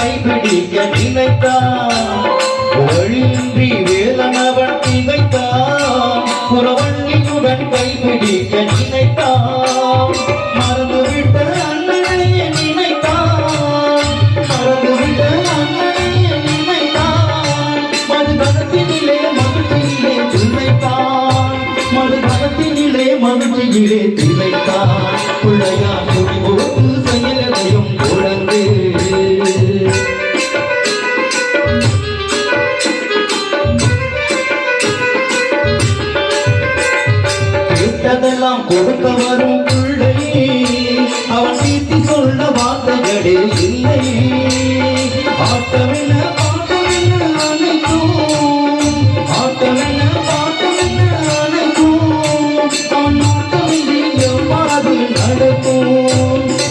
கைபிடிக்க நினைத்தான் வழியின்றி வேலனவன் திகைத்தான் புறவண்டியுடன் கைபிடிக்க நினைத்தான் மறந்துவிட்ட அண்ணனையே நினைத்தான் மறந்துவிட்ட அண்ணனையே நினைத்தான் மதுகணத்தினிலே மகிழ்ச்சியிலே திளைத்தான் மதுகணத்தினிலே மகிழ்ச்சியிலே திளைத்தான் பிள்ளையார் குடி போட்டு செயலையும் தொடர்ந்து கேட்டதெல்லாம் கொடுக்க வரும் பிள்ளை அவன் வீட்டி சொல்ல வார்த்தைகளே இல்லை ஆட்டமென்ன பாட்டமென்ன அனைத்தும் ஆட்டமென்ன பாட்டமென்ன அனைத்தும் அவன் நாட்டமின்றி எவ்வாறு நடக்கும்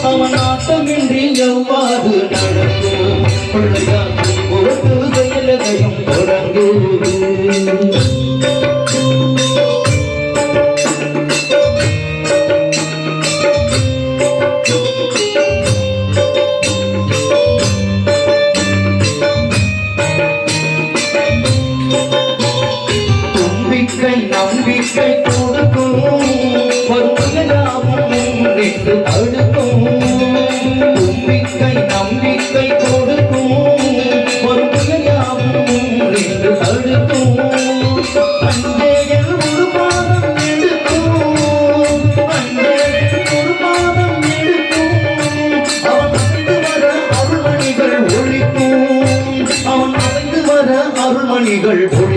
அவன் நாட்டமின்றி எவ்வாறு நடக்கும் பிள்ளையார் போட்டு செயலையும் தொடர்ந்து நம்பிக்கை கொடுக்கும் பொறுமையாவும் நின்று தடுக்கும் நம்பிக்கை நம்பிக்கை கொடுக்கும் பொறுமையாவும் நின்று தடுக்கும் அஞ்சேயல் ஒரு பாதம் எடுக்கும் அஞ்சேயல் ஒரு பாதம் எடுக்கும் அவன் அழைந்து வர அருள்மணிகள் ஒழிக்கும் அவன் அழைந்து வர அருள்மணிகள் ஒழிக்கும்